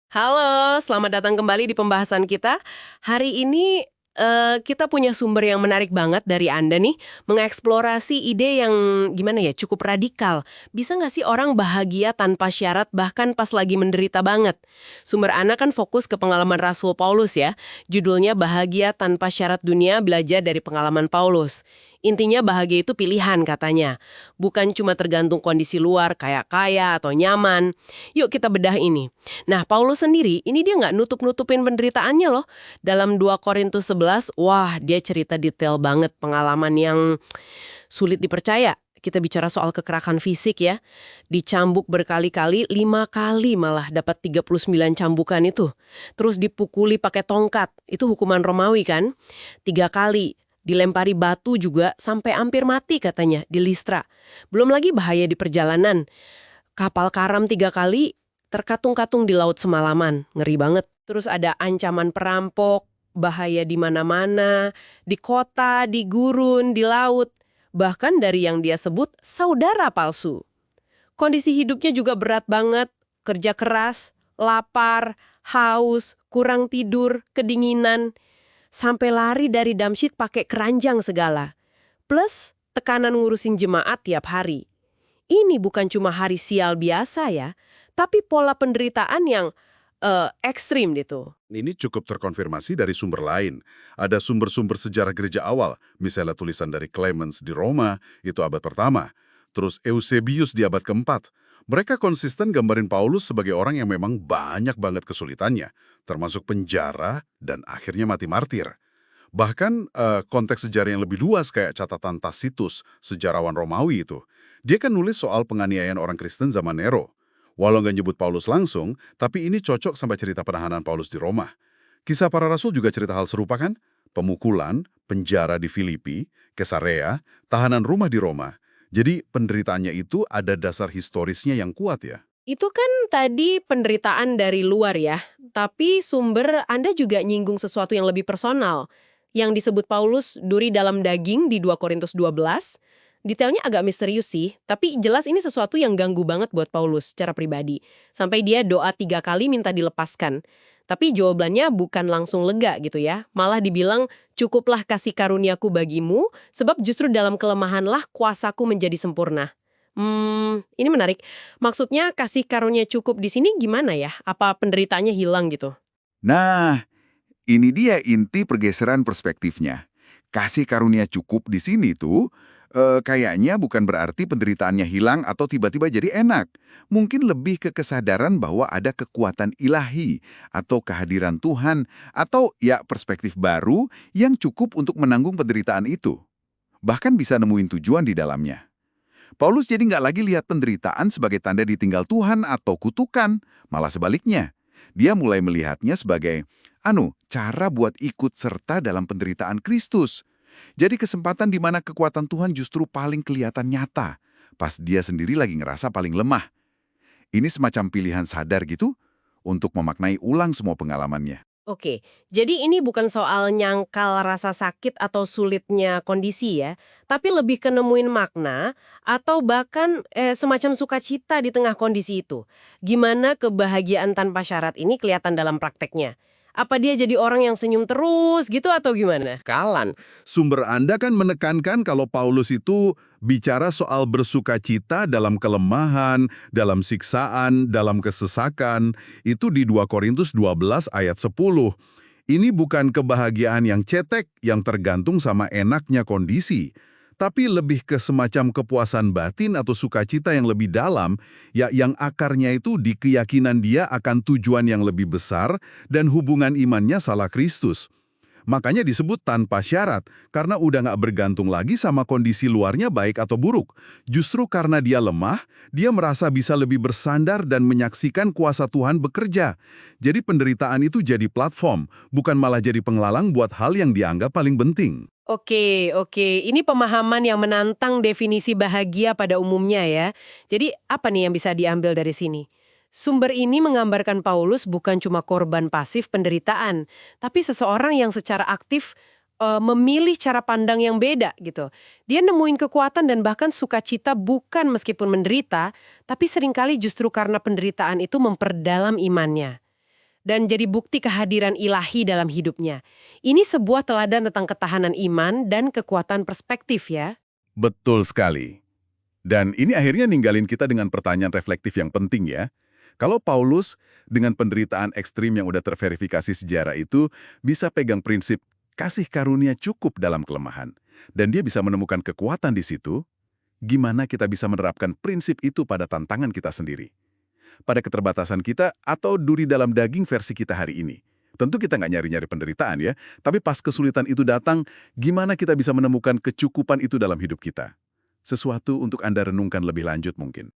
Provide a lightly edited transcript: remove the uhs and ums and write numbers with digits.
Halo, selamat datang kembali di pembahasan kita. Hari ini kita punya sumber yang menarik banget dari Anda nih, mengeksplorasi ide yang gimana ya, cukup radikal. Bisa nggak sih orang bahagia tanpa syarat bahkan pas lagi menderita banget? Sumber Anda kan fokus ke pengalaman Rasul Paulus ya. Judulnya Bahagia Tanpa Syarat Dunia, belajar dari pengalaman Paulus. Intinya bahagia itu pilihan katanya. Bukan cuma tergantung kondisi luar kayak kaya atau nyaman. Yuk kita bedah ini. Nah, Paulus sendiri, ini dia nggak nutup-nutupin penderitaannya loh. Dalam 2 Korintus 11, wah dia cerita detail banget pengalaman yang sulit dipercaya. Kita bicara soal kekerasan fisik ya. Dicambuk berkali-kali, 5 kali malah dapat 39 cambukan itu. Terus dipukuli pakai tongkat, itu hukuman Romawi kan. 3 kali. Dilempari batu juga sampai hampir mati katanya di Listra. Belum lagi bahaya di perjalanan. Kapal karam 3 kali, terkatung-katung di laut semalaman. Ngeri banget. Terus ada ancaman perampok, bahaya di mana-mana, di kota, di gurun, di laut. Bahkan dari yang dia sebut saudara palsu. Kondisi hidupnya juga berat banget, kerja keras, lapar, haus, kurang tidur, kedinginan. Sampai lari dari Damsyik pakai keranjang segala. Plus tekanan ngurusin jemaat tiap hari. Ini bukan cuma hari sial biasa ya, tapi pola penderitaan yang ekstrim gitu. Ini cukup terkonfirmasi dari sumber lain. Ada sumber-sumber sejarah gereja awal, misalnya tulisan dari Clemens di Roma, itu abad pertama. Terus Eusebius di abad keempat. Mereka konsisten gambarin Paulus sebagai orang yang memang banyak banget kesulitannya, termasuk penjara dan akhirnya mati martir. Bahkan konteks sejarah yang lebih luas kayak catatan Tacitus, sejarawan Romawi itu. Dia kan nulis soal penganiayaan orang Kristen zaman Nero. Walau nggak nyebut Paulus langsung, tapi ini cocok sampai cerita penahanan Paulus di Roma. Kisah para rasul juga cerita hal serupa kan? Pemukulan, penjara di Filipi, Kesarea, tahanan rumah di Roma. Jadi penderitaannya itu ada dasar historisnya yang kuat ya. Itu kan tadi penderitaan dari luar ya, tapi sumber Anda juga nyinggung sesuatu yang lebih personal. Yang disebut Paulus duri dalam daging di 2 Korintus 12, detailnya agak misterius sih, tapi jelas ini sesuatu yang ganggu banget buat Paulus secara pribadi. Sampai dia doa 3 kali minta dilepaskan. Tapi jawabannya bukan langsung lega gitu ya, malah dibilang cukuplah kasih karuniaku bagimu, sebab justru dalam kelemahanlah kuasaku menjadi sempurna. Ini menarik. Maksudnya kasih karunia cukup di sini gimana ya? Apa penderitaannya hilang gitu? Nah, ini dia inti pergeseran perspektifnya. Kasih karunia cukup di sini tuh kayaknya bukan berarti penderitaannya hilang atau tiba-tiba jadi enak. Mungkin lebih ke kesadaran bahwa ada kekuatan ilahi atau kehadiran Tuhan atau ya perspektif baru yang cukup untuk menanggung penderitaan itu. Bahkan bisa nemuin tujuan di dalamnya. Paulus jadi nggak lagi lihat penderitaan sebagai tanda ditinggal Tuhan atau kutukan, malah sebaliknya. Dia mulai melihatnya sebagai cara buat ikut serta dalam penderitaan Kristus. Jadi kesempatan di mana kekuatan Tuhan justru paling kelihatan nyata, pas dia sendiri lagi ngerasa paling lemah. Ini semacam pilihan sadar gitu, untuk memaknai ulang semua pengalamannya. Oke, jadi ini bukan soal nyangkal rasa sakit atau sulitnya kondisi ya, tapi lebih ke nemuin makna atau bahkan semacam sukacita di tengah kondisi itu. Gimana kebahagiaan tanpa syarat ini kelihatan dalam prakteknya? Apa dia jadi orang yang senyum terus gitu atau gimana? Kalan. Sumber Anda kan menekankan kalau Paulus itu bicara soal bersukacita dalam kelemahan, dalam siksaan, dalam kesesakan. Itu di 2 Korintus 12 ayat 10. Ini bukan kebahagiaan yang cetek yang tergantung sama enaknya kondisi, tapi lebih ke semacam kepuasan batin atau sukacita yang lebih dalam, ya yang akarnya itu di keyakinan dia akan tujuan yang lebih besar dan hubungan imannya salah Kristus. Makanya disebut tanpa syarat, karena udah nggak bergantung lagi sama kondisi luarnya baik atau buruk. Justru karena dia lemah, dia merasa bisa lebih bersandar dan menyaksikan kuasa Tuhan bekerja. Jadi penderitaan itu jadi platform, bukan malah jadi penglalang buat hal yang dianggap paling penting. Oke. Ini pemahaman yang menantang definisi bahagia pada umumnya ya. Jadi apa nih yang bisa diambil dari sini? Sumber ini menggambarkan Paulus bukan cuma korban pasif penderitaan, tapi seseorang yang secara aktif memilih cara pandang yang beda gitu. Dia nemuin kekuatan dan bahkan sukacita bukan meskipun menderita, tapi seringkali justru karena penderitaan itu memperdalam imannya. dan jadi bukti kehadiran ilahi dalam hidupnya. Ini sebuah teladan tentang ketahanan iman dan kekuatan perspektif ya. Betul sekali. Dan ini akhirnya ninggalin kita dengan pertanyaan reflektif yang penting ya. Kalau Paulus dengan penderitaan ekstrim yang udah terverifikasi sejarah itu bisa pegang prinsip kasih karunia cukup dalam kelemahan, dan dia bisa menemukan kekuatan di situ, gimana kita bisa menerapkan prinsip itu pada tantangan kita sendiri? Pada keterbatasan kita atau duri dalam daging versi kita hari ini. Tentu kita nggak nyari-nyari penderitaan ya, tapi pas kesulitan itu datang, gimana kita bisa menemukan kecukupan itu dalam hidup kita? Sesuatu untuk Anda renungkan lebih lanjut mungkin.